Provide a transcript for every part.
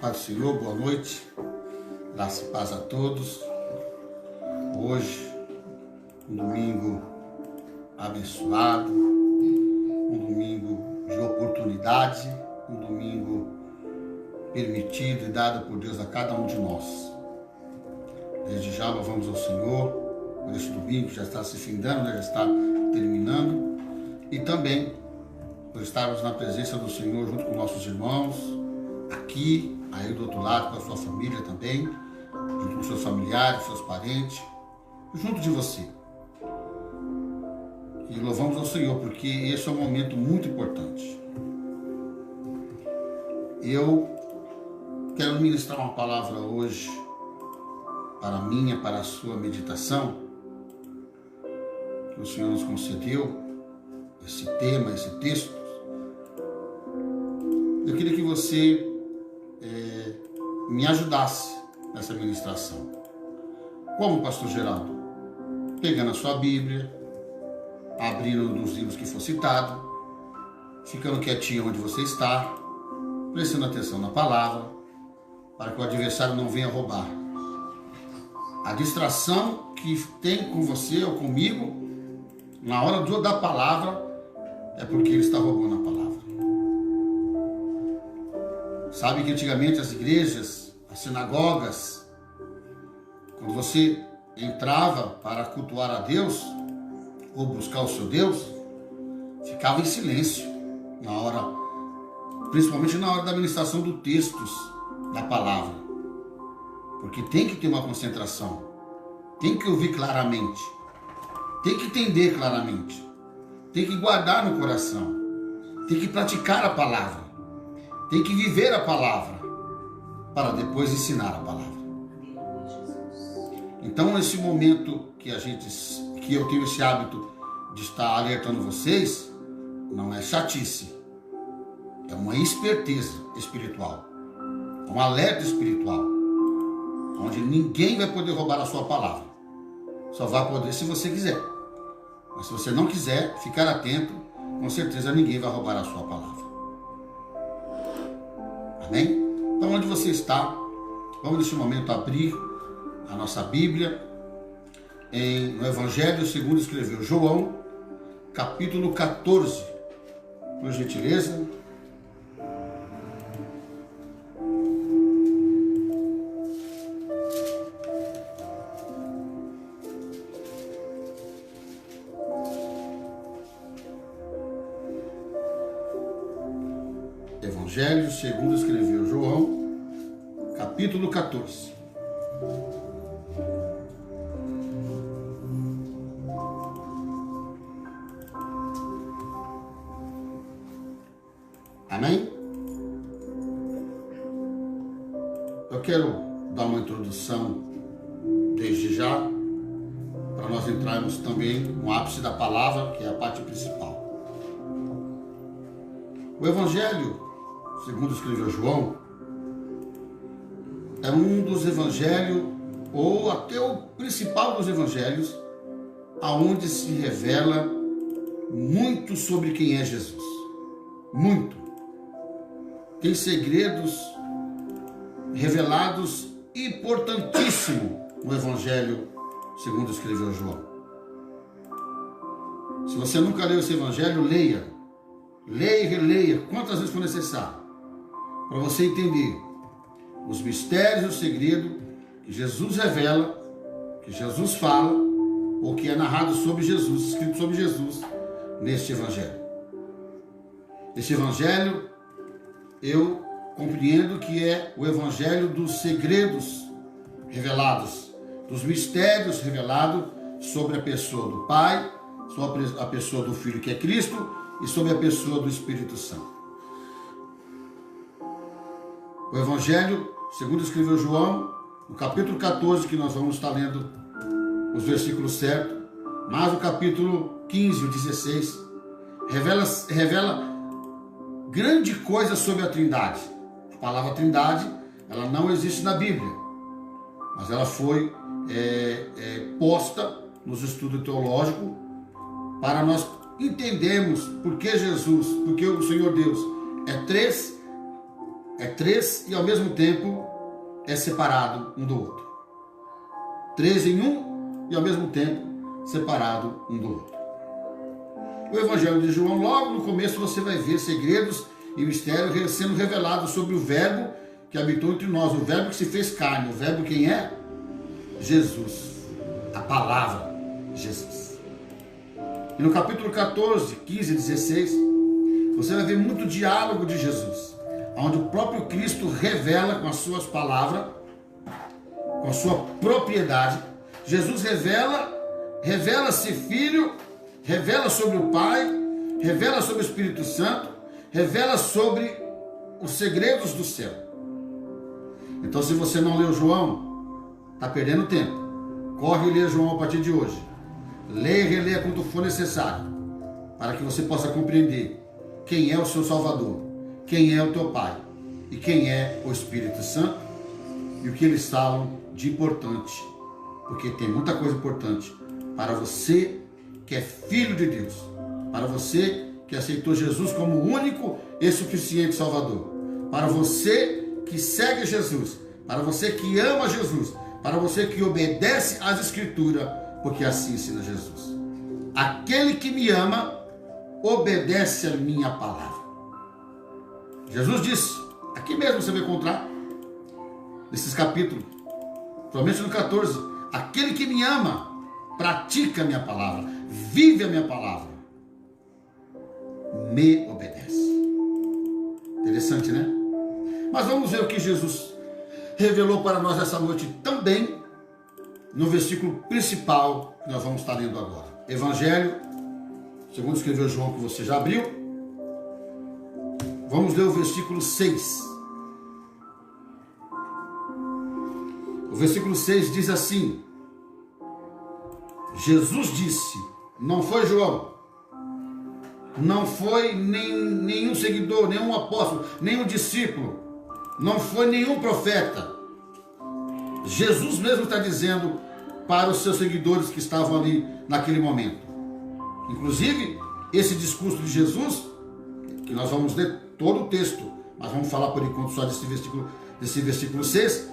Paz do Senhor, boa noite, graça e paz a todos. Hoje, um domingo abençoado, um domingo de oportunidade, um domingo permitido e dado por Deus a cada um de nós. Desde já louvamos ao Senhor por este domingo que já está se findando, já está terminando, e também por estarmos na presença do Senhor junto com nossos irmãos, aqui, aí do outro lado, com a sua família também, junto com seus familiares, seus parentes, junto de você. E louvamos ao Senhor, porque esse é um momento muito importante. Eu quero ministrar uma palavra hoje, para a minha, para a sua meditação, que o Senhor nos concedeu, esse tema, esse texto. Eu queria que você me ajudasse nessa ministração. Como, pastor Geraldo? Pegando a sua Bíblia, abrindo um dos livros que for citado, ficando quietinho onde você está, prestando atenção na palavra, para que o adversário não venha roubar. A distração que tem com você ou comigo, na hora da palavra, é porque ele está roubando a palavra. Sabe que antigamente as igrejas, as sinagogas, quando você entrava para cultuar a Deus, ou buscar o seu Deus, ficava em silêncio, na hora, principalmente na hora da ministração dos textos da palavra. Porque tem que ter uma concentração, tem que ouvir claramente, tem que entender claramente, tem que guardar no coração, tem que praticar a palavra, tem que viver a palavra, para depois ensinar a palavra. Então, esse momento que eu tenho esse hábito de estar alertando vocês, não é chatice, é uma esperteza espiritual, um alerta espiritual, onde ninguém vai poder roubar a sua palavra. Só vai poder se você quiser. Mas se você não quiser, ficar atento, com certeza ninguém vai roubar a sua palavra. Amém? Então, onde você está, vamos neste momento abrir a nossa Bíblia no Evangelho segundo escreveu João, capítulo 14. Por gentileza. Evangelho segundo escreveu João, capítulo 14. Amém? Eu quero dar uma introdução desde já, para nós entrarmos também no ápice da palavra, que é a parte principal. O Evangelho segundo escreveu João, é um dos evangelhos, ou até o principal dos evangelhos, aonde se revela muito sobre quem é Jesus. Muito. Tem segredos revelados importantíssimos no Evangelho segundo escreveu João. Se você nunca leu esse Evangelho, leia. Leia e releia quantas vezes for necessário, para você entender os mistérios e o segredo que Jesus revela, que Jesus fala, ou que é narrado sobre Jesus, escrito sobre Jesus, neste Evangelho. Este Evangelho, eu compreendo que é o Evangelho dos segredos revelados, dos mistérios revelados sobre a pessoa do Pai, sobre a pessoa do Filho que é Cristo e sobre a pessoa do Espírito Santo. O Evangelho, segundo escreveu João, no capítulo 14, que nós vamos estar lendo os versículos certos, mas o capítulo 15, o 16, revela grande coisa sobre a Trindade. A palavra Trindade, ela não existe na Bíblia, mas ela foi posta nos estudos teológicos para nós entendermos por que Jesus, porque o Senhor Deus é três é três e ao mesmo tempo é separado um do outro. Três em um e ao mesmo tempo separado um do outro. O Evangelho de João, logo no começo, você vai ver segredos e mistérios sendo revelados sobre o Verbo que habitou entre nós, o Verbo que se fez carne. O Verbo quem é? Jesus. A palavra Jesus. E no capítulo 14, 15 e 16, você vai ver muito diálogo de Jesus, onde o próprio Cristo revela com as suas palavras, com a sua propriedade. Jesus revela-se Filho, revela sobre o Pai, revela sobre o Espírito Santo, revela sobre os segredos do céu. Então, se você não leu João, está perdendo tempo. Corre e lê João a partir de hoje. Leia e releia quanto for necessário, para que você possa compreender quem é o seu Salvador, quem é o teu Pai e quem é o Espírito Santo e o que eles falam de importante, porque tem muita coisa importante para você que é filho de Deus, para você que aceitou Jesus como o único e suficiente Salvador, para você que segue Jesus, para você que ama Jesus, para você que obedece às Escrituras, porque assim ensina Jesus. Aquele que me ama, obedece a minha palavra. Jesus disse, aqui mesmo você vai encontrar, nesses capítulos, somente no 14, aquele que me ama, pratica a minha palavra, vive a minha palavra, me obedece. Interessante, né? Mas vamos ver o que Jesus revelou para nós essa noite também, no versículo principal que nós vamos estar lendo agora. Evangelho, segundo escreveu João, que você já abriu. Vamos ler o versículo 6. O versículo 6 diz assim: Jesus disse, não foi João, não foi nenhum seguidor, nenhum apóstolo, nenhum discípulo, não foi nenhum profeta. Jesus mesmo está dizendo para os seus seguidores que estavam ali naquele momento. Inclusive, esse discurso de Jesus, que nós vamos ler todo o texto, mas vamos falar por enquanto só desse versículo 6,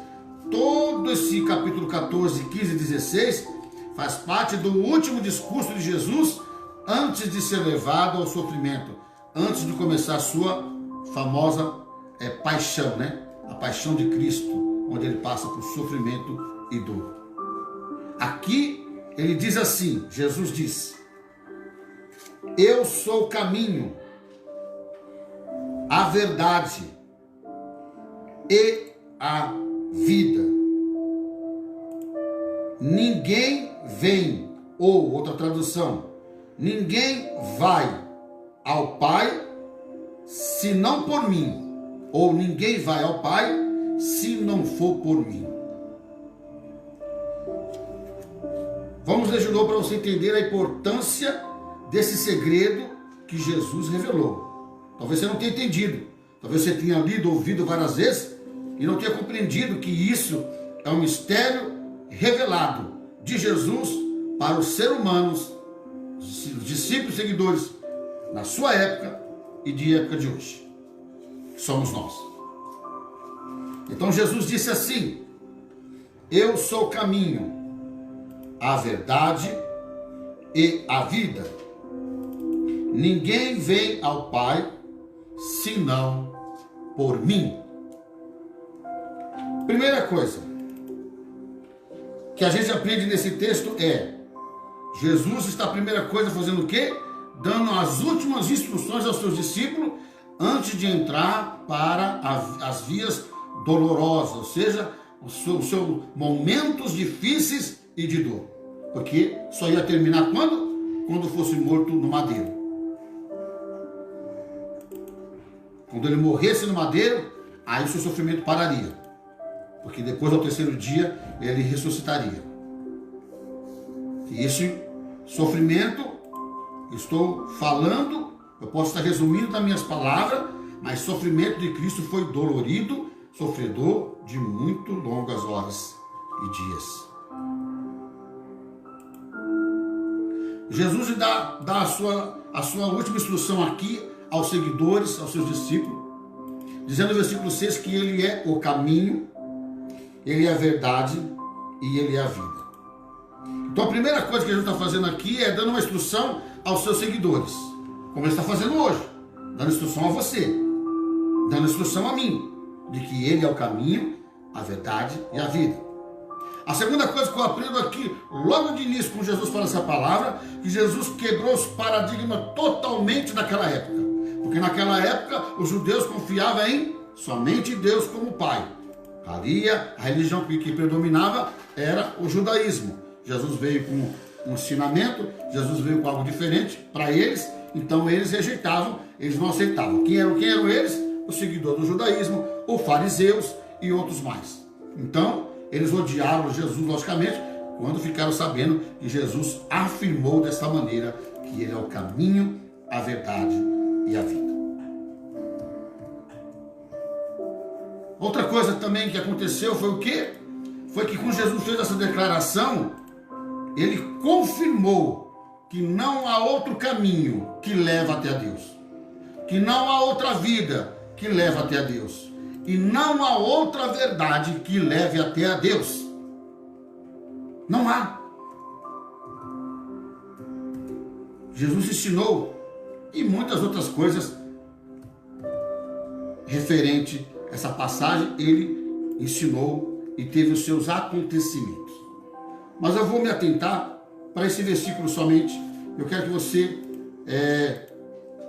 todo esse capítulo 14, 15 e 16 faz parte do último discurso de Jesus antes de ser levado ao sofrimento, antes de começar a sua famosa paixão, né? A paixão de Cristo, onde ele passa por sofrimento e dor. Aqui ele diz assim, Jesus diz, eu sou o caminho, a verdade e a vida. Ninguém vem, ou outra tradução, ninguém vai ao Pai senão por mim, ou ninguém vai ao Pai se não for por mim. Vamos ler de novo para você entender a importância desse segredo que Jesus revelou. Talvez você não tenha entendido, talvez você tenha lido, ouvido várias vezes e não tenha compreendido que isso é um mistério revelado de Jesus para os seres humanos, os discípulos e seguidores na sua época e de época de hoje. Somos nós. Então Jesus disse assim, eu sou o caminho, a verdade e a vida. Ninguém vem ao Pai senão por mim. Primeira coisa que a gente aprende nesse texto é, Jesus está a primeira coisa fazendo o quê? Dando as últimas instruções aos seus discípulos antes de entrar para as vias dolorosas, ou seja, os seus momentos difíceis e de dor. Porque só ia terminar quando? Quando fosse morto no madeiro. Quando ele morresse no madeiro, aí o seu sofrimento pararia. Porque depois, ao terceiro dia, ele ressuscitaria. E esse sofrimento, estou falando, eu posso estar resumindo nas minhas palavras, mas sofrimento de Cristo foi dolorido, sofredor de muito longas horas e dias. Jesus dá a sua última instrução aqui aos seguidores, aos seus discípulos, dizendo no versículo 6 que ele é o caminho, ele é a verdade e ele é a vida. Então a primeira coisa que Jesus está fazendo aqui é dando uma instrução aos seus seguidores, como ele está fazendo hoje, dando instrução a você, dando instrução a mim, de que ele é o caminho, a verdade e a vida. A segunda coisa que eu aprendo aqui, logo de início, com Jesus fala essa palavra, que Jesus quebrou os paradigmas totalmente daquela época. Porque naquela época, os judeus confiavam em somente Deus como Pai. Ali, a religião que predominava era o judaísmo. Jesus veio com um ensinamento, Jesus veio com algo diferente para eles, então eles rejeitavam, eles não aceitavam. Quem eram eles? Os seguidores do judaísmo, os fariseus e outros mais. Então, eles odiaram Jesus, logicamente, quando ficaram sabendo que Jesus afirmou dessa maneira que ele é o caminho, a verdade e a vida. Outra coisa também que aconteceu foi o quê? Foi que quando Jesus fez essa declaração, ele confirmou que não há outro caminho que leva até a Deus, que não há outra vida que leva até a Deus, e não há outra verdade que leve até a Deus. Não há. Jesus ensinou e muitas outras coisas referente a essa passagem, ele ensinou e teve os seus acontecimentos. Mas eu vou me atentar para esse versículo somente. Eu quero que você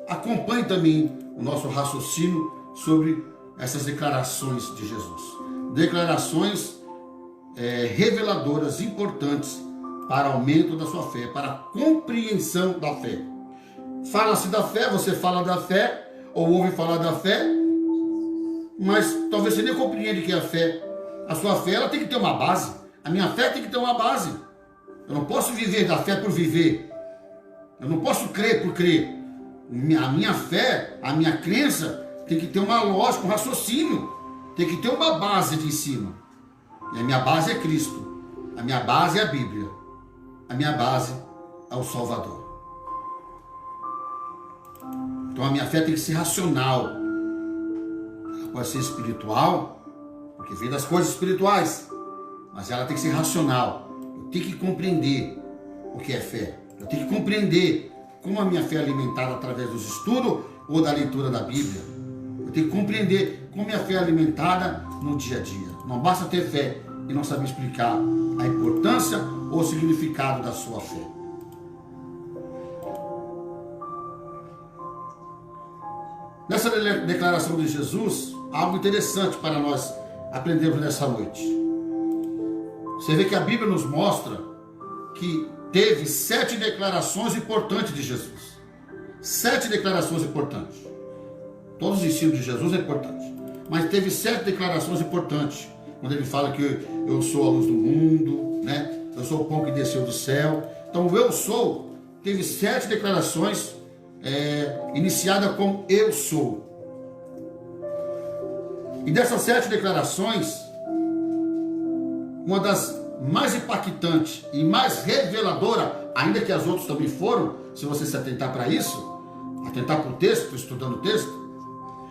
acompanhe também o nosso raciocínio sobre essas declarações de Jesus. Declarações reveladoras, importantes para aumento da sua fé, para a compreensão da fé. Fala-se da fé, você fala da fé, ou ouve falar da fé, mas talvez você nem compreende que a fé, a sua fé, ela tem que ter uma base. A minha fé tem que ter uma base. Eu não posso viver da fé por viver. Eu não posso crer por crer. A minha fé, a minha crença tem que ter uma lógica, um raciocínio. Tem que ter uma base de ensino. E a minha base é Cristo. A minha base é a Bíblia. A minha base é o Salvador. Então a minha fé tem que ser racional. Ela pode ser espiritual, porque vem das coisas espirituais. Mas ela tem que ser racional. Eu tenho que compreender o que é fé. Eu tenho que compreender como a minha fé é alimentada através dos estudos ou da leitura da Bíblia. Eu tenho que compreender como a minha fé é alimentada no dia a dia. Não basta ter fé e não saber explicar a importância ou o significado da sua fé. Nessa declaração de Jesus, algo interessante para nós aprendermos nessa noite. Você vê que a Bíblia nos mostra que teve 7 declarações importantes de Jesus. 7 declarações importantes. Todos os ensinos de Jesus é importante. Mas teve 7 declarações importantes. Quando ele fala que eu sou a luz do mundo, né? Eu sou o pão que desceu do céu. Então o eu sou teve 7 declarações iniciadas com eu sou. E dessas 7 declarações, uma das mais impactantes e mais reveladora, ainda que as outras também foram, se você se atentar para isso, atentar para o texto, estudando o texto,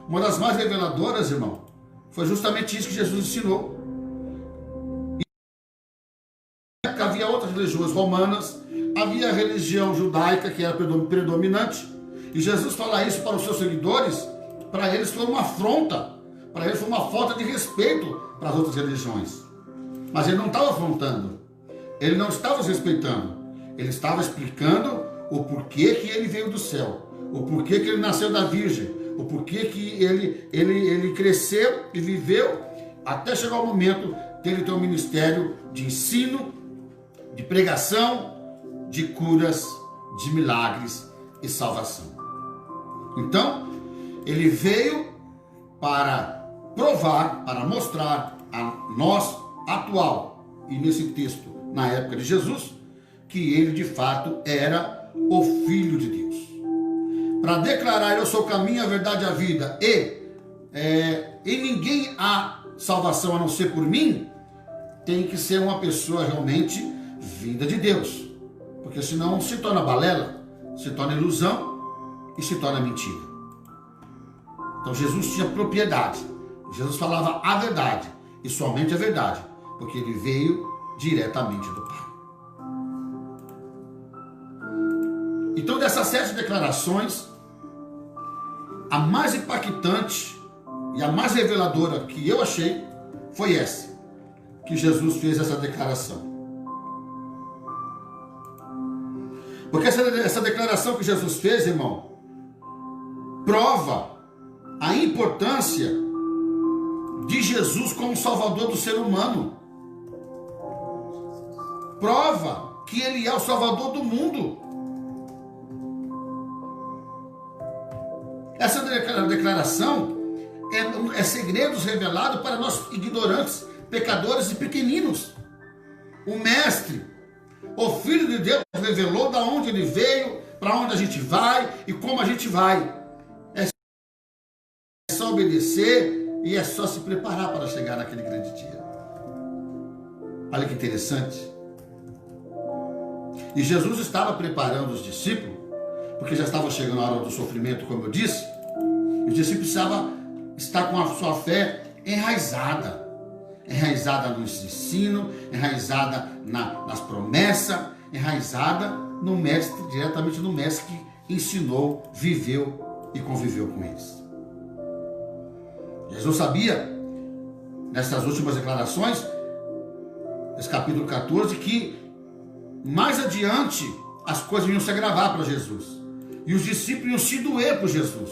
uma das mais reveladoras, irmão, foi justamente isso que Jesus ensinou. E havia outras religiões romanas, havia a religião judaica que era predominante, e Jesus fala isso para os seus seguidores, para eles foi uma afronta, para eles foi uma falta de respeito para as outras religiões. Mas ele não estava afrontando, ele não estava os respeitando, ele estava explicando o porquê que ele veio do céu, o porquê que ele nasceu da Virgem, o porquê que ele cresceu e viveu até chegar o momento de ele ter um ministério de ensino, de pregação, de curas, de milagres e salvação. Então, ele veio para provar, para mostrar a nós atual, e nesse texto, na época de Jesus, que ele de fato era o Filho de Deus. Para declarar eu sou o caminho, a verdade e a vida, e em ninguém há salvação a não ser por mim, tem que ser uma pessoa realmente vinda de Deus, porque senão se torna balela, se torna ilusão e se torna mentira. Então Jesus tinha propriedade. Jesus falava a verdade, e somente a verdade, porque ele veio diretamente do Pai. Então, dessas 7 declarações, a mais impactante e a mais reveladora que eu achei foi essa, que Jesus fez essa declaração. Porque essa declaração que Jesus fez, irmão, prova a importância de Jesus como Salvador do ser humano. Prova que ele é o Salvador do mundo. Essa declaração é segredos revelados para nós ignorantes, pecadores e pequeninos. O Mestre, o Filho de Deus, revelou da onde ele veio, para onde a gente vai e como a gente vai. É só obedecer e é só se preparar para chegar naquele grande dia. Olha que interessante. E Jesus estava preparando os discípulos, porque já estava chegando a hora do sofrimento, como eu disse. Os discípulos precisavam estar com a sua fé enraizada no ensino, enraizada nas promessas, enraizada no Mestre, diretamente no Mestre que ensinou, viveu e conviveu com eles. Jesus sabia, nessas últimas declarações, nesse capítulo 14, que mais adiante as coisas iam se agravar para Jesus. E os discípulos iam se doer por Jesus.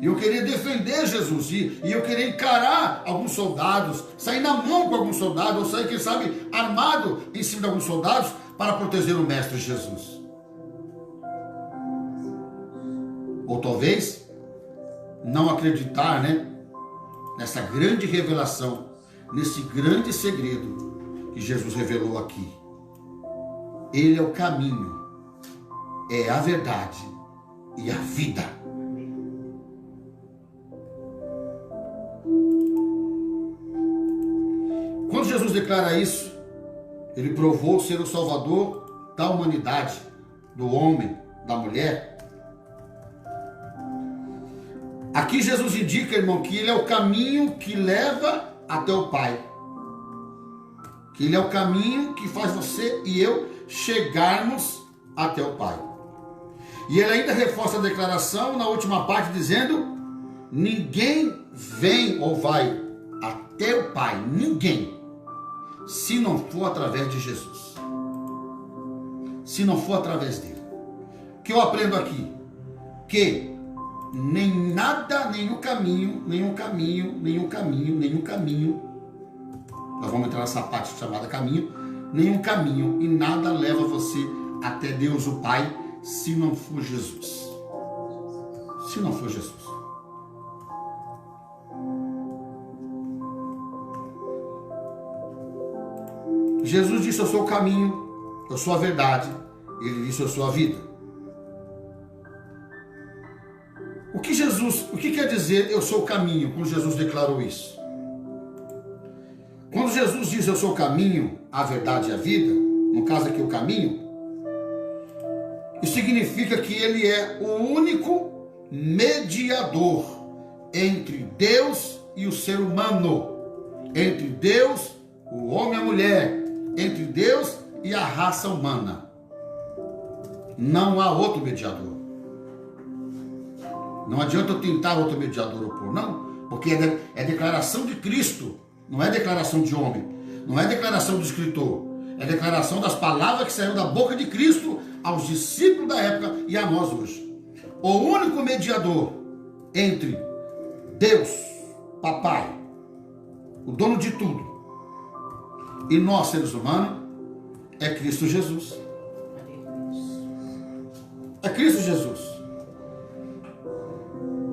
E eu queria defender Jesus. E eu queria encarar alguns soldados, sair na mão com alguns soldados, ou sair, quem sabe, armado em cima de alguns soldados para proteger o Mestre Jesus. Ou talvez não acreditar, nessa grande revelação, nesse grande segredo que Jesus revelou aqui. Ele é o caminho, é a verdade e a vida. Quando Jesus declara isso, ele provou ser o Salvador da humanidade, do homem, da mulher. Aqui Jesus indica, irmão, que ele é o caminho que leva até o Pai. Que ele é o caminho que faz você e eu chegarmos até o Pai. E ele ainda reforça a declaração na última parte dizendo: ninguém vem ou vai até o Pai, ninguém, se não for através de Jesus, se não for através dele. O que eu aprendo aqui? Que nem nada, nenhum caminho, nós vamos entrar nessa parte chamada caminho, nenhum caminho e nada leva você até Deus o Pai, se não for Jesus. Se não for Jesus. Jesus disse: eu sou o caminho, eu sou a verdade. Ele disse: eu sou a vida. O que quer dizer eu sou o caminho, quando Jesus declarou isso? Quando Jesus diz eu sou o caminho, a verdade e a vida, no caso aqui o caminho, isso significa que ele é o único mediador entre Deus e o ser humano, entre Deus, o homem e a mulher, entre Deus e a raça humana. Não há outro mediador. Não adianta eu tentar outro mediador opor, não, porque é declaração de Cristo, não é declaração de homem, não é declaração do escritor, é declaração das palavras que saíram da boca de Cristo aos discípulos da época e a nós hoje. O único mediador entre Deus, Papai, o dono de tudo, e nós, seres humanos, é Cristo Jesus. É Cristo Jesus.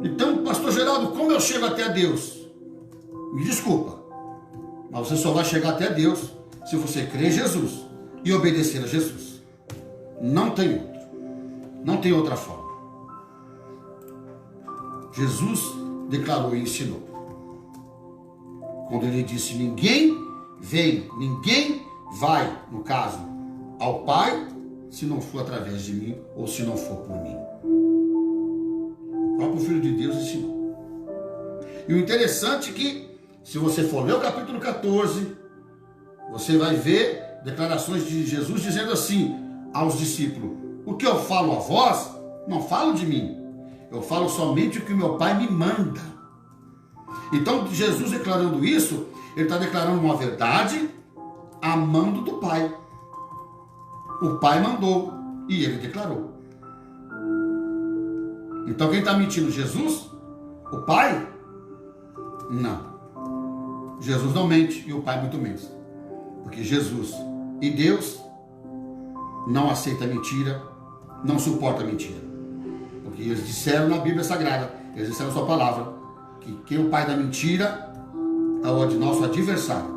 Então, pastor Geraldo, como eu chego até a Deus? Me desculpa, mas você só vai chegar até Deus se você crer em Jesus e obedecer a Jesus. Não tem outro. Não tem outra forma. Jesus declarou e ensinou. Quando ele disse: ninguém vem, ninguém vai, no caso, ao Pai, se não for através de mim ou se não for por mim. O próprio Filho de Deus ensinou. E o interessante é que, se você for ler o capítulo 14, você vai ver declarações de Jesus dizendo assim aos discípulos: o que eu falo a vós, não falo de mim, eu falo somente o que o meu Pai me manda. Então, Jesus declarando isso, ele está declarando uma verdade amando do Pai. O Pai mandou e ele declarou. Então, quem está mentindo? Jesus? O Pai? Não. Jesus não mente e o Pai muito menos. Porque Jesus e Deus não aceita mentira, não suporta mentira. Porque eles disseram na Bíblia Sagrada, eles disseram a sua palavra, que quem é o pai da mentira é o nosso adversário,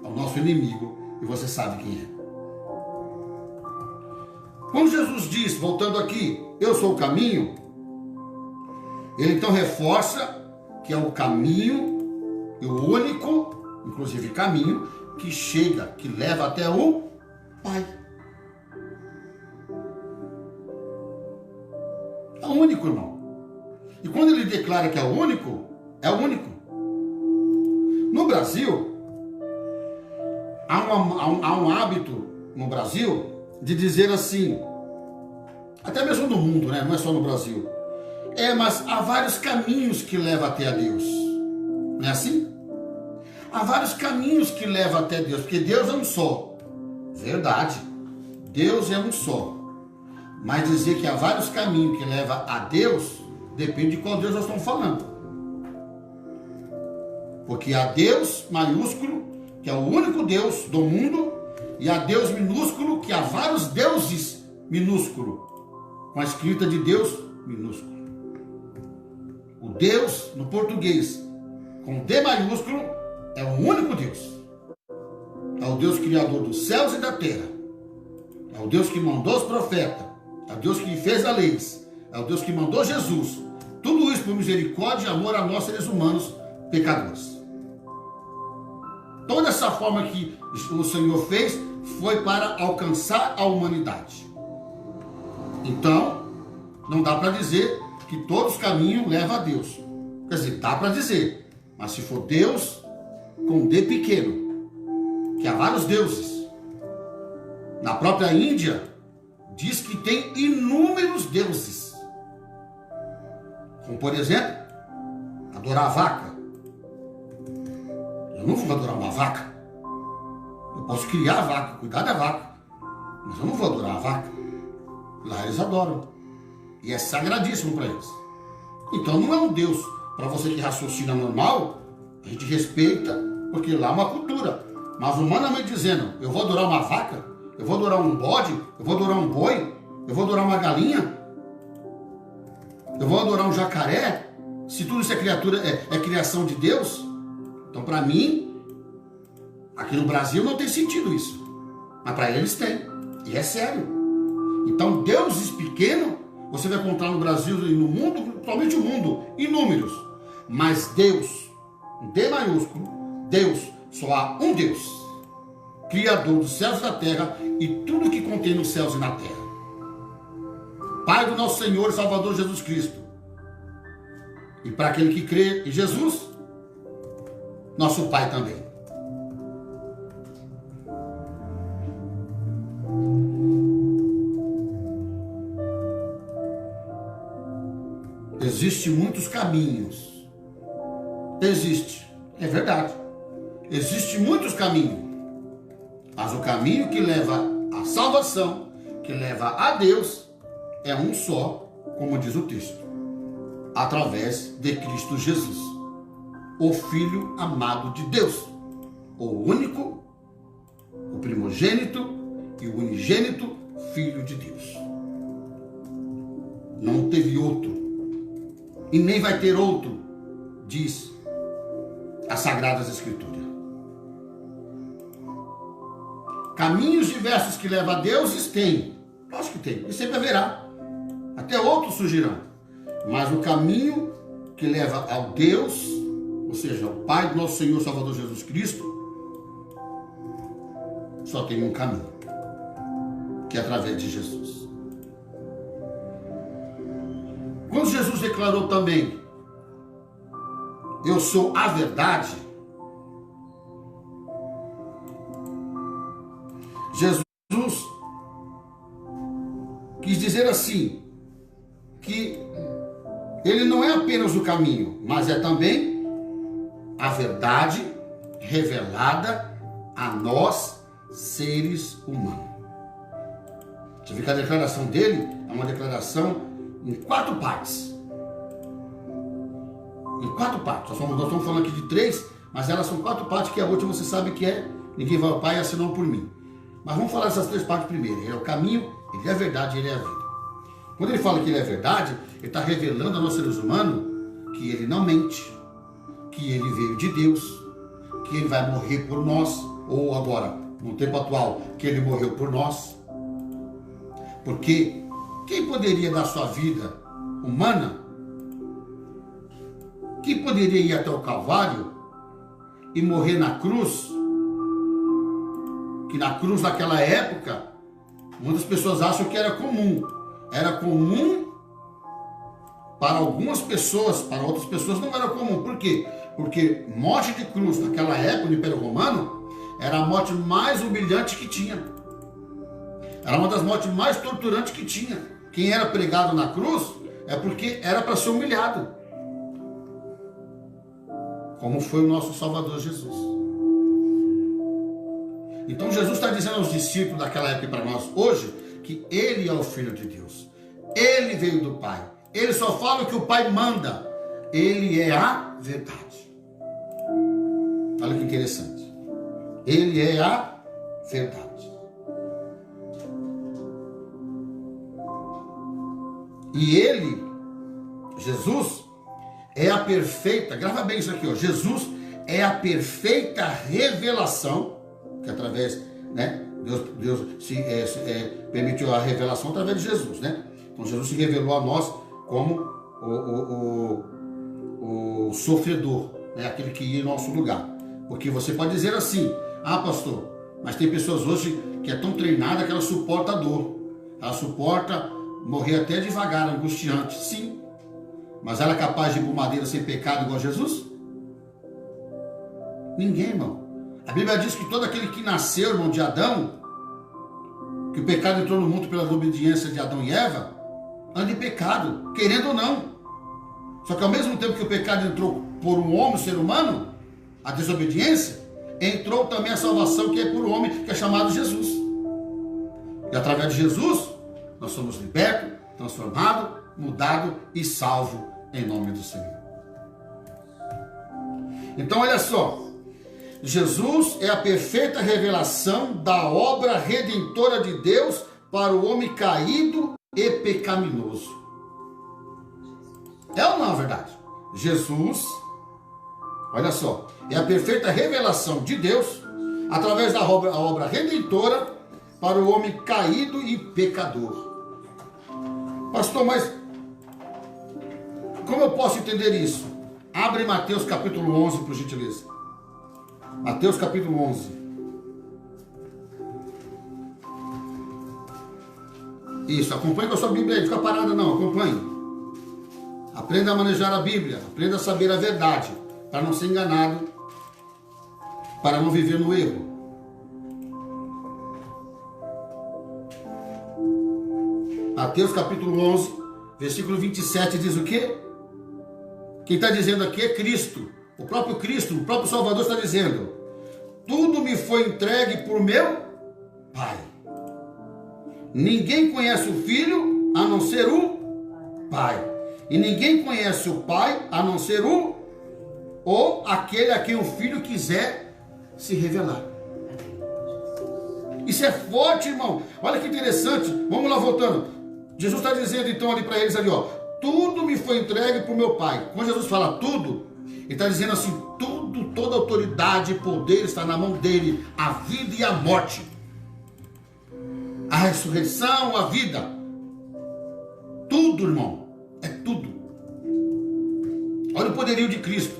é o nosso inimigo, e você sabe quem é. Quando Jesus diz, voltando aqui, eu sou o caminho, ele então reforça que é o caminho, e o único, inclusive caminho, que chega, que leva até o Pai. É o único, irmão. E quando ele declara que é o único, é o único. No Brasil, há um hábito no Brasil de dizer assim, até mesmo no mundo, né? Não é só no Brasil. Mas há vários caminhos que levam até a Deus. Não é assim? Há vários caminhos que levam até Deus, porque Deus é um só. Verdade. Deus é um só. Mas dizer que há vários caminhos que levam a Deus, depende de qual Deus nós estamos falando. Porque há Deus maiúsculo, que é o único Deus do mundo, e há Deus minúsculo, que há vários deuses minúsculos, com a escrita de Deus minúsculo. O Deus, no português, com D maiúsculo, é o único Deus. É o Deus criador dos céus e da terra. É o Deus que mandou os profetas. É o Deus que fez as leis. É o Deus que mandou Jesus. Tudo isso por misericórdia e amor a nós, seres humanos, pecadores. Toda essa forma que o Senhor fez foi para alcançar a humanidade. Então, não dá para dizer que todos os caminhos levam a Deus. Quer dizer, dá para dizer. Mas se for Deus com D pequeno, que há vários deuses. Na própria Índia, diz que tem inúmeros deuses. Como, por exemplo, adorar a vaca. Eu não vou adorar uma vaca. Eu posso criar a vaca, cuidar da vaca. Mas eu não vou adorar a vaca. Lá eles adoram. E é sagradíssimo para eles. Então não é um Deus. Para você que raciocina normal, a gente respeita, porque lá é uma cultura. Mas humanamente dizendo, eu vou adorar uma vaca, eu vou adorar um bode, eu vou adorar um boi, eu vou adorar uma galinha, eu vou adorar um jacaré, se tudo isso é criatura, é criação de Deus. Então para mim, aqui no Brasil não tem sentido isso. Mas para eles tem. E é sério. Então deuses pequenos, você vai encontrar no Brasil e no mundo, principalmente o mundo, inúmeros. Mas Deus, D maiúsculo, Deus, só há um Deus, Criador dos céus e da terra e tudo que contém nos céus e na terra. Pai do nosso Senhor e Salvador Jesus Cristo. E para aquele que crê em Jesus, nosso Pai também. Existem muitos caminhos. Existe, é verdade. Existem muitos caminhos. Mas o caminho que leva à salvação, que leva a Deus, é um só, como diz o texto. Através de Cristo Jesus, o Filho amado de Deus, o único, o primogênito e o unigênito Filho de Deus. Não teve outro. E nem vai ter outro, diz as Sagradas Escrituras. Caminhos diversos que levam a deuses tem. Lógico que tem, e sempre haverá. Até outros surgirão. Mas o caminho que leva ao Deus, ou seja, ao Pai do nosso Senhor Salvador Jesus Cristo, só tem um caminho, que é através de Jesus. Quando Jesus declarou também eu sou a verdade. Jesus quis dizer assim, que ele não é apenas o caminho, mas é também a verdade revelada a nós, seres humanos. Você vê que a declaração dele é uma declaração em 4 partes. Em 4 partes. Nós estamos falando aqui de 3, mas elas são 4 partes, que a última você sabe que é: ninguém vai ao Pai senão por mim. Mas vamos falar dessas 3 partes primeiro. Ele é o caminho, ele é a verdade, ele é a vida. Quando ele fala que ele é a verdade, ele está revelando a nós, seres humanos, que ele não mente, que ele veio de Deus, que ele vai morrer por nós, ou agora, no tempo atual, que ele morreu por nós. Porque quem poderia dar sua vida humana, quem poderia ir até o Calvário e morrer na cruz, que na cruz naquela época, muitas pessoas acham que era comum. Era comum para algumas pessoas, para outras pessoas não era comum. Por quê? Porque morte de cruz naquela época, no Império Romano, era a morte mais humilhante que tinha. Era uma das mortes mais torturantes que tinha. Quem era pregado na cruz é porque era para ser humilhado. Como foi o nosso Salvador Jesus. Então Jesus está dizendo aos discípulos daquela época e para nós hoje, que ele é o Filho de Deus. Ele veio do Pai. Ele só fala o que o Pai manda. Ele é a verdade. Olha que interessante. Ele é a verdade. E ele, Jesus, é a perfeita, grava bem isso aqui, ó. Jesus é a perfeita revelação, que através, né, Deus permitiu a revelação através de Jesus, né? Então Jesus se revelou a nós como o sofredor, né? Aquele que ia em nosso lugar. Porque você pode dizer assim: ah, pastor, mas tem pessoas hoje que é tão treinada que ela suporta a dor, ela suporta morrer até devagar, angustiante. Sim, mas ela é capaz de ir por madeira sem pecado igual a Jesus? Ninguém, irmão. A Bíblia diz que todo aquele que nasceu, irmão, de Adão, que o pecado entrou no mundo pela desobediência de Adão e Eva, anda em pecado, querendo ou não. Só que ao mesmo tempo que o pecado entrou por um homem, ser humano, a desobediência, entrou também a salvação que é por um homem, que é chamado Jesus. E através de Jesus, nós somos libertos, transformados, mudados e salvos em nome do Senhor. Então olha só, Jesus é a perfeita revelação da obra redentora de Deus para o homem caído e pecaminoso. É ou não é verdade? Jesus, olha só, é a perfeita revelação de Deus através da obra redentora para o homem caído e pecador. Pastor, mas como eu posso entender isso? Abre Mateus capítulo 11, por gentileza. Mateus capítulo 11. Isso, acompanhe com a sua Bíblia aí, não fica parada não, acompanhe. Aprenda a manejar a Bíblia, aprenda a saber a verdade, para não ser enganado, para não viver no erro. Mateus capítulo 11, versículo 27 diz o quê? Quem está dizendo aqui é Cristo. O próprio Cristo, o próprio Salvador está dizendo: tudo me foi entregue por meu Pai. Ninguém conhece o Filho a não ser o Pai. E ninguém conhece o Pai a não ser ou aquele a quem o Filho quiser se revelar. Isso é forte, irmão. Olha que interessante. Vamos lá, voltando. Jesus está dizendo então ali para eles ali, ó: tudo me foi entregue por meu Pai. Quando Jesus fala tudo, ele está dizendo assim: tudo, toda autoridade e poder está na mão dele, a vida e a morte, a ressurreição, a vida, tudo, irmão, é tudo. Olha o poderio de Cristo,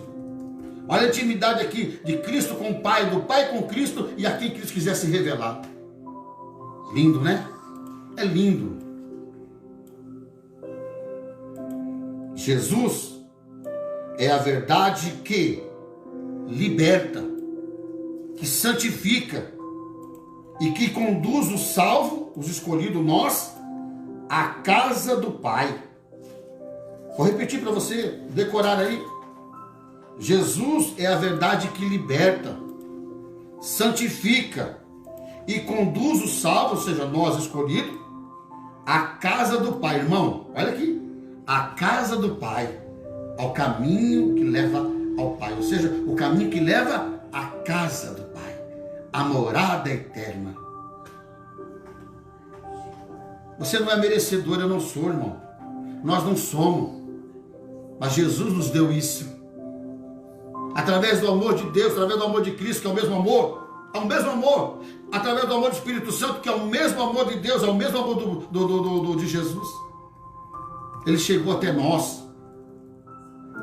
olha a intimidade aqui de Cristo com o Pai, do Pai com Cristo, e a quem Cristo quiser se revelar. Lindo, né? É lindo. Jesus é a verdade que liberta, que santifica e que conduz o salvo, os escolhidos, nós, à casa do Pai. Vou repetir para você decorar aí. Jesus é a verdade que liberta, santifica e conduz o salvo, ou seja, nós escolhidos, à casa do Pai. Irmão, olha aqui. A casa do Pai, ao caminho que leva ao Pai. Ou seja, o caminho que leva à casa do Pai, a morada eterna. Você não é merecedor, eu não sou, irmão. Nós não somos. Mas Jesus nos deu isso. Através do amor de Deus, através do amor de Cristo, que é o mesmo amor. É o mesmo amor. Através do amor do Espírito Santo, que é o mesmo amor de Deus, é o mesmo amor de Jesus. Ele chegou até nós.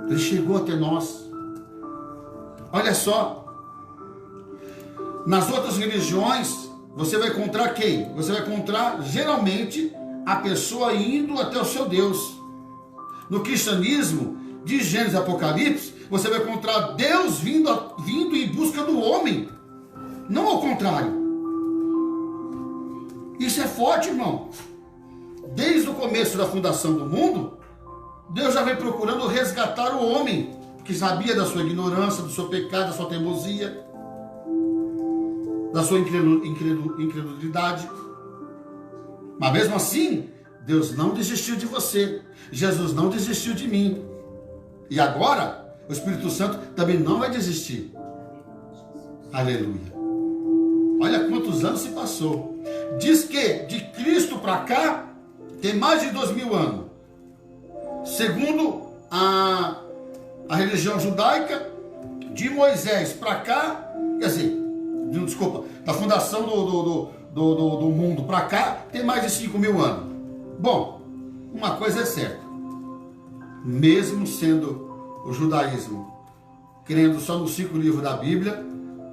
Ele chegou até nós. Olha só. Nas outras religiões, você vai encontrar quem? Você vai encontrar, geralmente, a pessoa indo até o seu Deus. No cristianismo, de Gênesis e Apocalipse, você vai encontrar Deus vindo em busca do homem. Não ao contrário. Isso é forte, irmão. Desde o começo da fundação do mundo, Deus já vem procurando resgatar o homem, que sabia da sua ignorância, do seu pecado, da sua teimosia, da sua incredulidade. Mas mesmo assim, Deus não desistiu de você. Jesus não desistiu de mim. E agora, o Espírito Santo também não vai desistir. Aleluia. Olha quantos anos se passou. Diz que de Cristo para cá, tem mais de 2000 anos. Segundo a religião judaica, de Moisés para cá, quer dizer, desculpa, da fundação do mundo para cá, tem mais de 5000 anos. Bom, uma coisa é certa. Mesmo sendo o judaísmo crendo só nos 5 livros da Bíblia,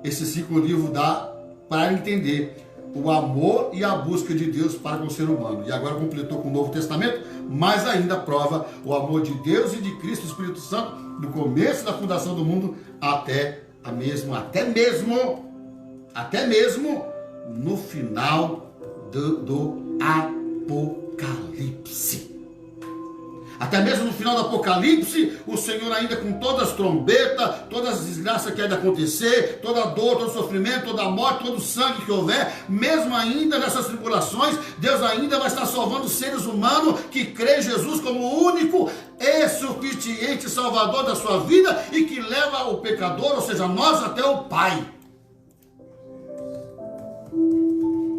esses 5 livros dá para entender o amor e a busca de Deus para com o ser humano. E agora completou com o Novo Testamento, mas ainda prova o amor de Deus e de Cristo, o Espírito Santo, do começo da fundação do mundo até mesmo no final do Apocalipse. Até mesmo no final do Apocalipse, o Senhor ainda com todas as trombetas, todas as desgraças que há de acontecer, toda a dor, todo o sofrimento, toda a morte, todo o sangue que houver, mesmo ainda nessas tribulações, Deus ainda vai estar salvando os seres humanos que creem em Jesus como o único e suficiente Salvador da sua vida e que leva o pecador, ou seja, nós, até o Pai.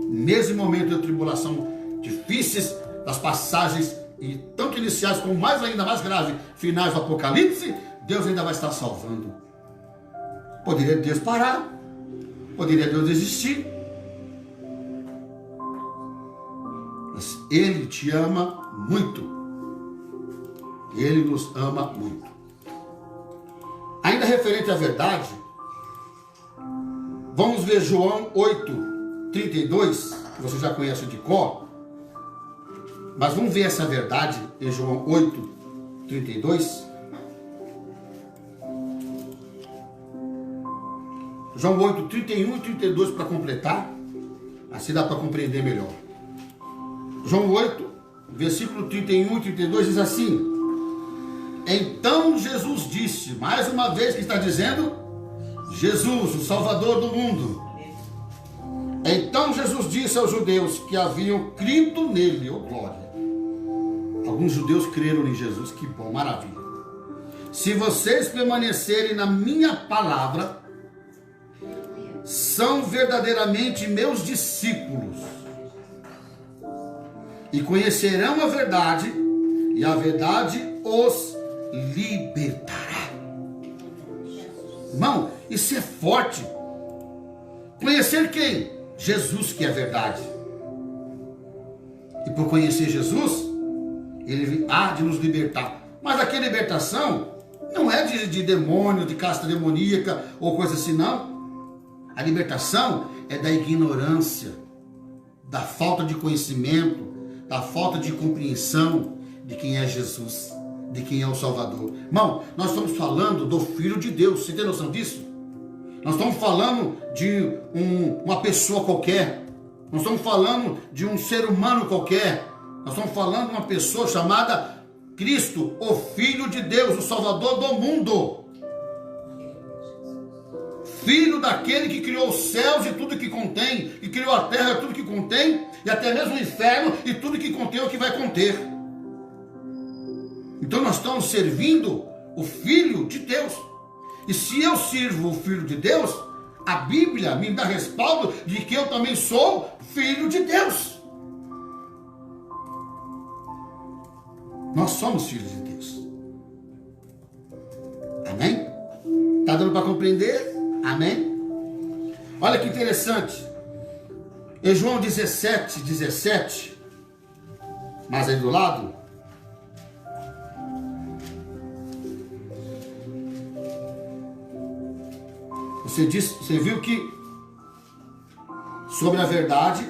Nesse momento de tribulação difíceis, das passagens e tanto iniciais como ainda mais grave, finais do Apocalipse, Deus ainda vai estar salvando. Poderia Deus parar, poderia Deus desistir, mas Ele te ama muito. Ele nos ama muito. Ainda referente à verdade, vamos ver João 8:32, que você já conhece de cor. Mas vamos ver essa verdade em João 8:32. João 8:31 e 32 para completar. Assim dá para compreender melhor. João 8, versículo 31 e 32 diz assim: Então Jesus disse, mais uma vez que está dizendo, Jesus, o Salvador do mundo. Então Jesus disse aos judeus que haviam crido nele, oh glória. Alguns judeus creram em Jesus, que bom, maravilha. Se vocês permanecerem na minha palavra, são verdadeiramente meus discípulos. E conhecerão a verdade, e a verdade os libertará. Irmão, isso é forte. Conhecer quem? Jesus, que é a verdade. E por conhecer Jesus, Ele há de nos libertar. Mas aqui a libertação não é de demônio, de casta demoníaca ou coisa assim, não. A libertação é da ignorância, da falta de conhecimento, da falta de compreensão de quem é Jesus, de quem é o Salvador. Irmão, nós estamos falando do Filho de Deus. Você tem noção disso? Nós estamos falando de uma pessoa qualquer. Nós estamos falando de um ser humano qualquer. Nós estamos falando de uma pessoa chamada Cristo, o Filho de Deus, o Salvador do mundo. Filho daquele que criou os céus e tudo que contém, que criou a terra e tudo que contém, e até mesmo o inferno e tudo que contém o que vai conter. Então nós estamos servindo o Filho de Deus. E se eu sirvo o Filho de Deus, a Bíblia me dá respaldo de que eu também sou filho de Deus. Nós somos filhos de Deus. Amém? Está dando para compreender? Amém? Olha que interessante. Em João 17, mais aí do lado, você viu que sobre a verdade,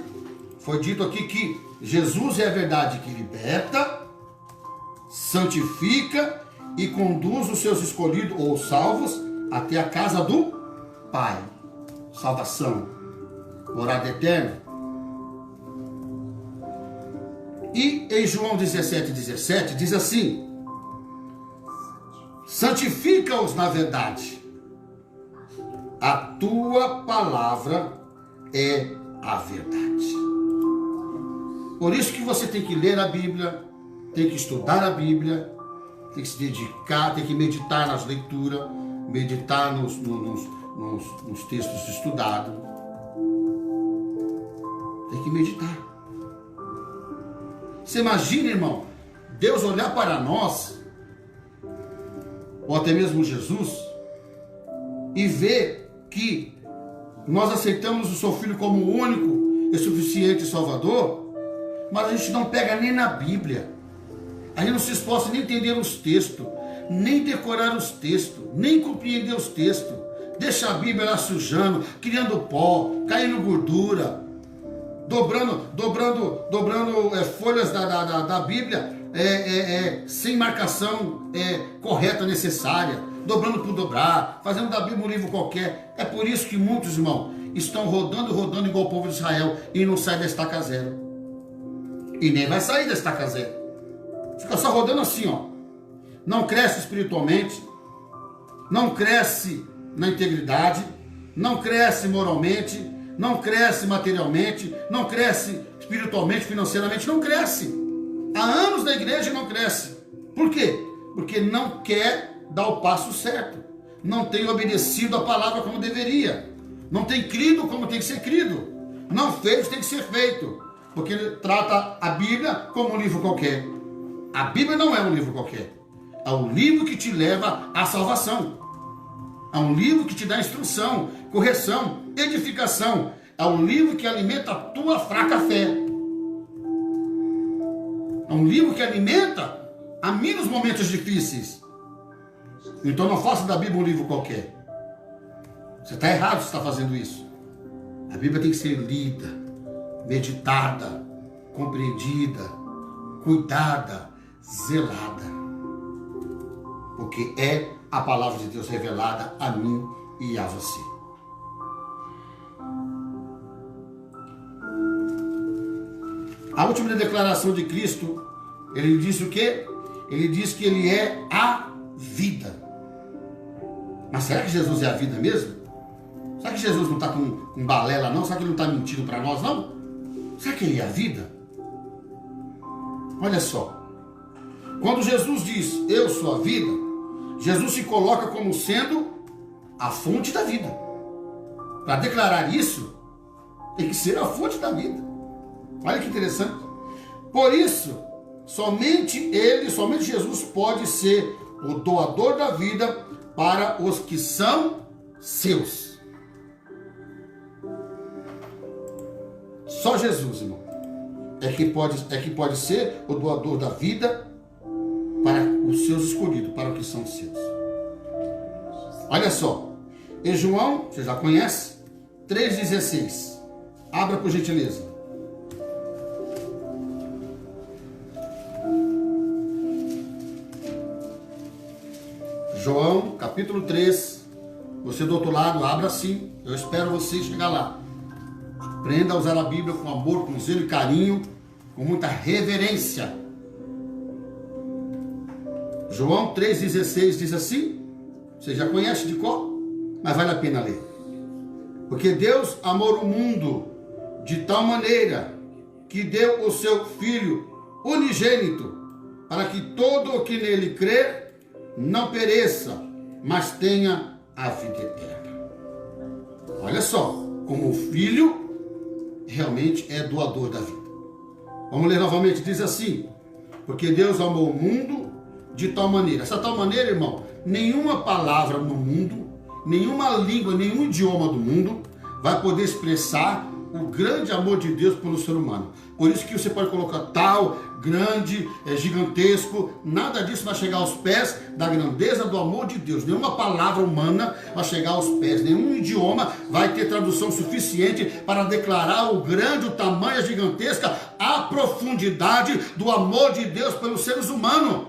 foi dito aqui que Jesus é a verdade que liberta, santifica e conduz os seus escolhidos ou salvos até a casa do Pai. Salvação, morada eterna. E em João 17 diz assim: santifica-os na verdade. A tua palavra é a verdade. Por isso que você tem que ler a Bíblia, tem que estudar a Bíblia, tem que se dedicar, tem que meditar nas leituras, meditar nos textos estudados. Tem que meditar. Você imagina, irmão, Deus olhar para nós, ou até mesmo Jesus, e ver que nós aceitamos o seu Filho como o único e suficiente Salvador, mas a gente não pega nem na Bíblia. A gente não se esforça nem entender os textos, nem decorar os textos, nem compreender os textos. Deixa a Bíblia lá sujando, criando pó, caindo gordura, dobrando folhas da Bíblia sem marcação correta, necessária, dobrando por dobrar, fazendo da Bíblia um livro qualquer. É por isso que muitos, irmãos, estão rodando igual o povo de Israel e não sai da estaca zero. E nem vai sair da estaca zero. Fica só rodando assim, ó. Não cresce espiritualmente, não cresce na integridade, não cresce moralmente, não cresce materialmente, não cresce espiritualmente, financeiramente, não cresce. Há anos na igreja e não cresce. Por quê? Porque não quer dar o passo certo. Não tem obedecido a palavra como deveria. Não tem crido como tem que ser crido. Não fez, tem que ser feito. Porque ele trata a Bíblia como um livro qualquer. A Bíblia não é um livro qualquer. É um livro que te leva à salvação. É um livro que te dá instrução, correção, edificação. É um livro que alimenta a tua fraca fé. É um livro que alimenta a mim nos momentos difíceis. Então não faça da Bíblia um livro qualquer. Você está errado se está fazendo isso. A Bíblia tem que ser lida, meditada, compreendida, cuidada, zelada. Porque é a palavra de Deus revelada a mim e a você. A última declaração de Cristo, ele disse o quê? Ele diz que ele é a vida. Mas será que Jesus é a vida mesmo? Será que Jesus não está com balela não? Será que ele não está mentindo para nós não? Será que ele é a vida? Olha só. Quando Jesus diz, eu sou a vida, Jesus se coloca como sendo a fonte da vida. Para declarar isso, tem que ser a fonte da vida. Olha que interessante. Por isso, somente ele, somente Jesus pode ser o doador da vida para os que são seus. Só Jesus, irmão, é que pode ser o doador da vida para os seus escolhidos, para os que são seus. Olha só, em João, você já conhece, 3,16. Abra por gentileza. capítulo 3. Você do outro lado, abra sim. Eu espero você chegar lá. Aprenda a usar a Bíblia com amor, com zelo e carinho, com muita reverência. João 3,16 diz assim. Você já conhece de cor, mas vale a pena ler. Porque Deus amou o mundo de tal maneira que deu o seu Filho unigênito, para que todo o que nele crer não pereça, mas tenha a vida eterna. Olha só, como o Filho realmente é doador da vida. Vamos ler novamente, diz assim: porque Deus amou o mundo de tal maneira. Essa tal maneira, irmão, nenhuma palavra no mundo, nenhuma língua, nenhum idioma do mundo vai poder expressar o grande amor de Deus pelo ser humano. Por isso que você pode colocar tal, grande, gigantesco, nada disso vai chegar aos pés da grandeza do amor de Deus. Nenhuma palavra humana vai chegar aos pés, nenhum idioma vai ter tradução suficiente para declarar o grande, o tamanho, a gigantesca, a profundidade do amor de Deus pelos seres humanos.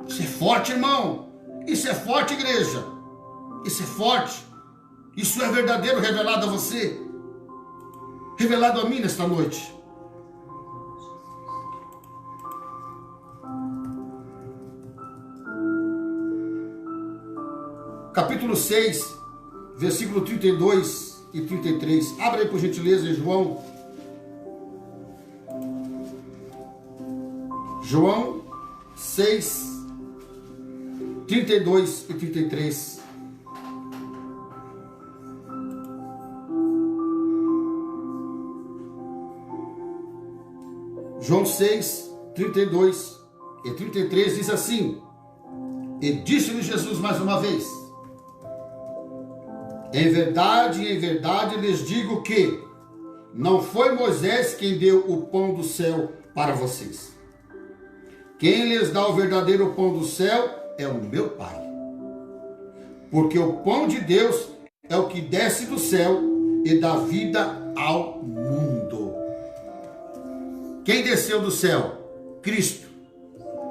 Isso é forte, irmão. Isso é forte, igreja. Isso é forte. Isso é verdadeiro, revelado a você, revelado a mim nesta noite. Capítulo 6, versículo 32 e 33. Abra aí por gentileza, João. João 6, 32 e 33. João 6, 32 e 33 diz assim: e disse-lhe Jesus mais uma vez: em verdade lhes digo que não foi Moisés quem deu o pão do céu para vocês. Quem lhes dá o verdadeiro pão do céu é o meu Pai. Porque o pão de Deus é o que desce do céu e dá vida ao mundo. Quem desceu do céu? Cristo.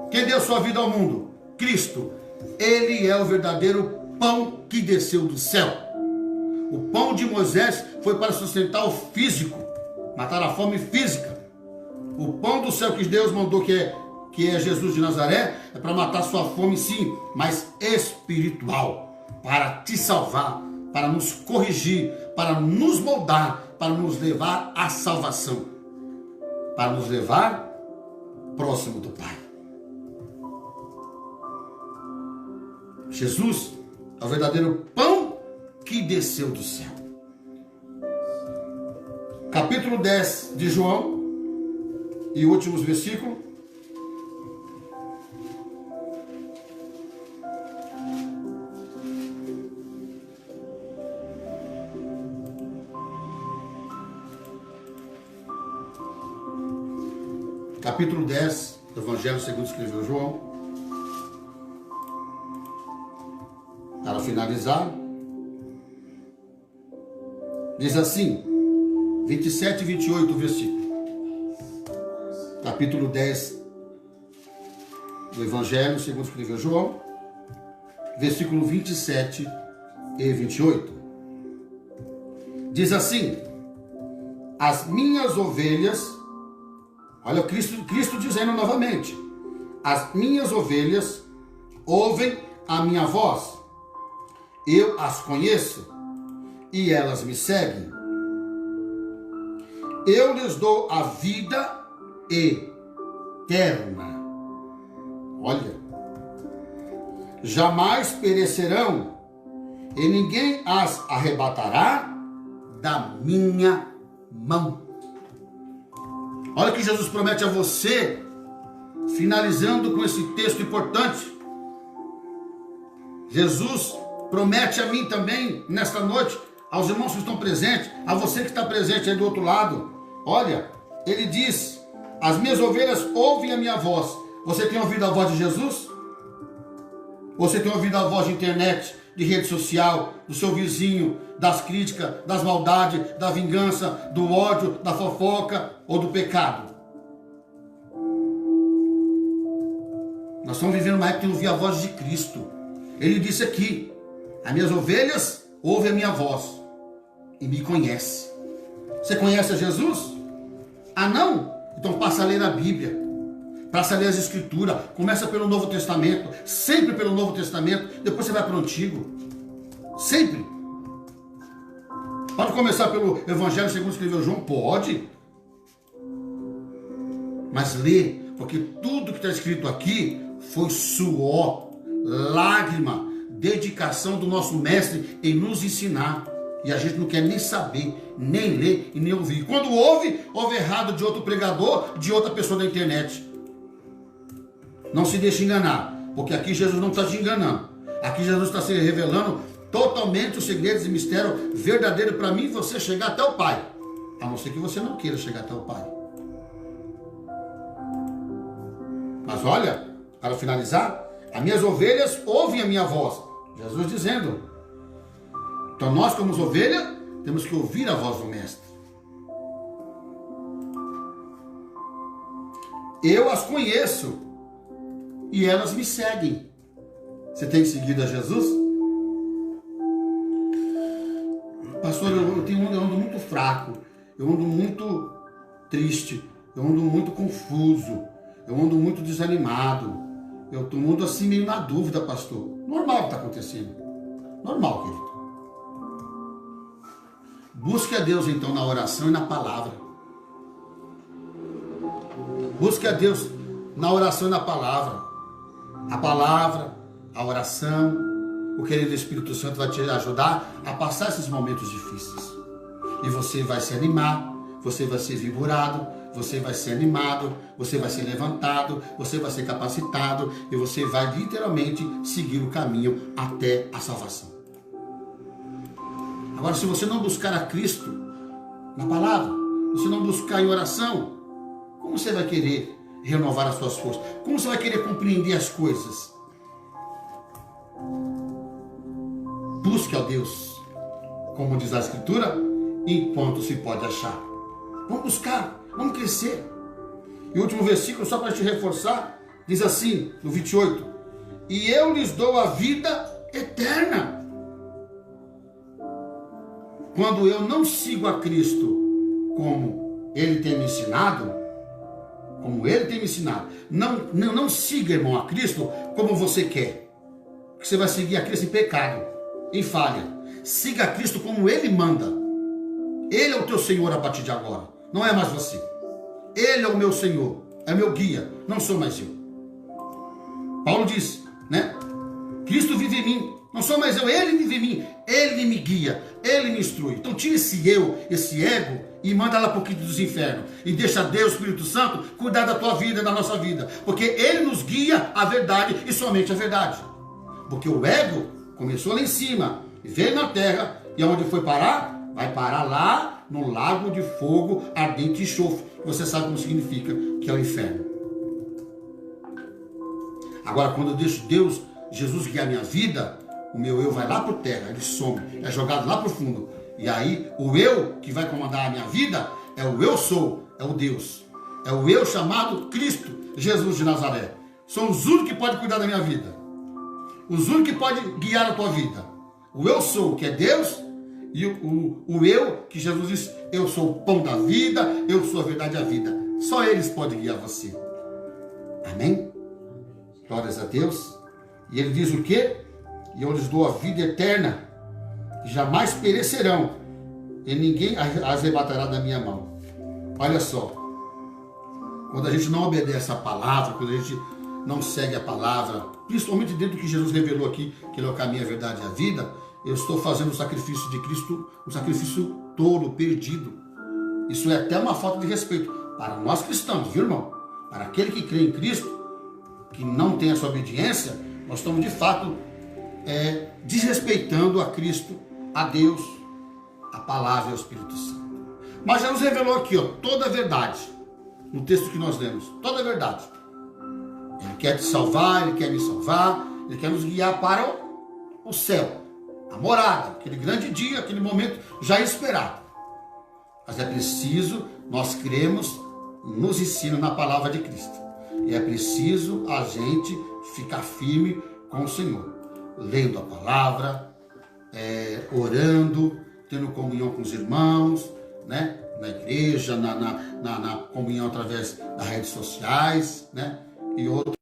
Quem deu sua vida ao mundo? Cristo. Ele é o verdadeiro pão que desceu do céu. O pão de Moisés foi para sustentar o físico, matar a fome física. O pão do céu que Deus mandou, que é Jesus de Nazaré, é para matar sua fome, sim, mas espiritual, para te salvar, para nos corrigir, para nos moldar, para nos levar à salvação, para nos levar próximo do Pai. Jesus é o verdadeiro pão que desceu do céu. Capítulo 10 de João e últimos versículos. Capítulo 10 do Evangelho segundo escreveu João. Para finalizar, diz assim, 27 e 28 versículo. Capítulo 10 do Evangelho segundo escreveu João, versículo 27 e 28. Diz assim: as minhas ovelhas, olha Cristo dizendo novamente, as minhas ovelhas ouvem a minha voz, eu as conheço e elas me seguem. Eu lhes dou a vida eterna. Olha, jamais perecerão e ninguém as arrebatará da minha mão. Olha o que Jesus promete a você, finalizando com esse texto importante. Jesus promete a mim também, nesta noite, aos irmãos que estão presentes, a você que está presente aí do outro lado. Olha, ele diz, as minhas ovelhas ouvem a minha voz. Você tem ouvido a voz de Jesus? Você tem ouvido a voz de internet, de rede social, do seu vizinho, das críticas, das maldades, da vingança, do ódio, da fofoca ou do pecado? Nós estamos vivendo uma época de ouvir a voz de Cristo. Ele disse aqui: as minhas ovelhas ouvem a minha voz e me conhecem. Você conhece a Jesus? Ah, não? Então passa a ler a Bíblia. Passa a ler as Escrituras. Começa pelo Novo Testamento. Sempre pelo Novo Testamento. Depois você vai para o Antigo. Sempre. Pode começar pelo Evangelho segundo escreveu João? Pode. Mas lê, porque tudo que está escrito aqui foi suor, lágrima, dedicação do nosso mestre em nos ensinar. E a gente não quer nem saber, nem ler e nem ouvir. Quando ouve errado de outro pregador, de outra pessoa da internet. Não se deixe enganar, porque aqui Jesus não está te enganando. Aqui Jesus está se revelando totalmente os segredos e mistério verdadeiro para mim e você chegar até o Pai. A não ser que você não queira chegar até o Pai. Mas olha, para finalizar, as minhas ovelhas ouvem a minha voz. Jesus dizendo. Então nós, como ovelhas, temos que ouvir a voz do Mestre. Eu as conheço e elas me seguem. Você tem seguido a Jesus? Pastor, eu ando muito fraco, eu ando muito triste, eu ando muito confuso, eu ando muito desanimado, eu estou muito assim meio na dúvida, pastor. Normal o que está acontecendo. Normal, querido. Busque a Deus então na oração e na palavra. Busque a Deus na oração e na palavra. A palavra, a oração, o querido Espírito Santo vai te ajudar a passar esses momentos difíceis. E você vai se animar, você vai ser vigorado, você vai ser animado, você vai ser levantado, você vai ser capacitado e você vai literalmente seguir o caminho até a salvação. Agora, se você não buscar a Cristo na palavra, se não buscar em oração, como você vai querer renovar as suas forças? Como você vai querer compreender as coisas? Busque a Deus, como diz a Escritura, enquanto se pode achar. Vamos buscar, vamos crescer. E o último versículo, só para te reforçar, diz assim, no 28, e eu lhes dou a vida eterna. Quando eu não sigo a Cristo como Ele tem me ensinado, não siga, irmão, a Cristo como você quer. Porque você vai seguir a Cristo em pecado, em falha. Siga a Cristo como Ele manda. Ele é o teu Senhor a partir de agora, não é mais você. Ele é o meu Senhor, é meu guia, não sou mais eu. Paulo diz, né? Cristo vive em mim, não sou mais eu, Ele vive em mim, Ele me guia, Ele me instrui. Então tira esse eu, esse ego e manda lá para o quinto dos infernos. E deixa Deus, Espírito Santo, cuidar da tua vida, da nossa vida. Porque Ele nos guia à verdade e somente à verdade. Porque o ego começou lá em cima, veio na terra e aonde foi parar? Vai parar lá no lago de fogo ardente e enxofre. Você sabe como significa, que é o inferno. Agora, quando eu deixo Deus, Jesus guiar minha vida, o meu eu vai lá para a terra, ele some, é jogado lá para o fundo. E aí, o eu que vai comandar a minha vida é o eu sou, é o Deus. É o eu chamado Cristo, Jesus de Nazaré. São os únicos que podem cuidar da minha vida. Os únicos que podem guiar a tua vida. O eu sou, que é Deus, e o eu, que Jesus diz, eu sou o pão da vida, eu sou a verdade e a vida. Só eles podem guiar você. Amém? Glórias a Deus. E ele diz o quê? E eu lhes dou a vida eterna, que jamais perecerão, e ninguém as arrebatará da minha mão. Olha só, quando a gente não obedece a palavra, quando a gente não segue a palavra, principalmente dentro do que Jesus revelou aqui, que ele é o caminho, a verdade e a vida, eu estou fazendo o sacrifício de Cristo, um sacrifício tolo, perdido. Isso é até uma falta de respeito para nós cristãos, viu, irmão? Para aquele que crê em Cristo, que não tem a sua obediência, nós estamos de fato desrespeitando a Cristo, a Deus, a palavra e ao Espírito Santo. Mas Jesus revelou aqui, ó, toda a verdade, no texto que nós lemos, toda a verdade. Ele quer te salvar, Ele quer me salvar, Ele quer nos guiar para o céu, a morada, aquele grande dia, aquele momento já esperado. Mas é preciso nós cremos, nos ensina na palavra de Cristo. E é preciso a gente ficar firme com o Senhor, lendo a palavra, orando, tendo comunhão com os irmãos, né? Na igreja, na comunhão através das redes sociais, né? E outras.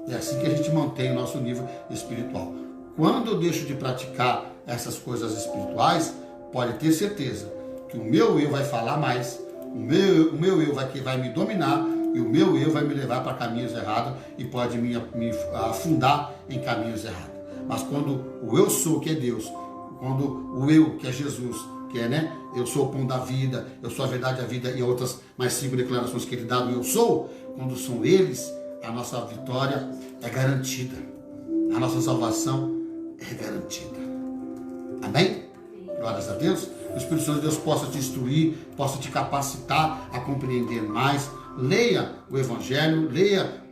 É assim que a gente mantém o nosso nível espiritual. Quando eu deixo de praticar essas coisas espirituais, pode ter certeza que o meu eu vai falar mais, o meu eu vai me dominar e o meu eu vai me levar para caminhos errados e pode me afundar em caminhos errados. Mas quando o eu sou, que é Deus, quando o eu, que é Jesus, que é, né? Eu sou o pão da vida, eu sou a verdade, a vida e outras mais 5 declarações que ele dá do eu sou, quando são eles, a nossa vitória é garantida. A nossa salvação é garantida. Amém? Glórias a Deus. O Espírito Santo de Deus possa te instruir, possa te capacitar a compreender mais. Leia o Evangelho, leia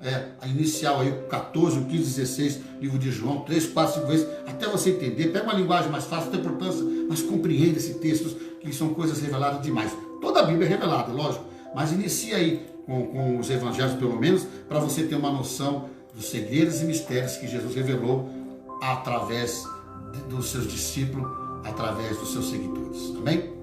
a inicial aí, o 14, o 15, 16, livro de João, 3, 4, 5 vezes, até você entender. Pega uma linguagem mais fácil, tem importância, mas compreenda esses textos, que são coisas reveladas demais. Toda a Bíblia é revelada, lógico, mas inicia aí com os Evangelhos, pelo menos, para você ter uma noção dos segredos e mistérios que Jesus revelou através dos seus discípulos, através dos seus seguidores. Amém?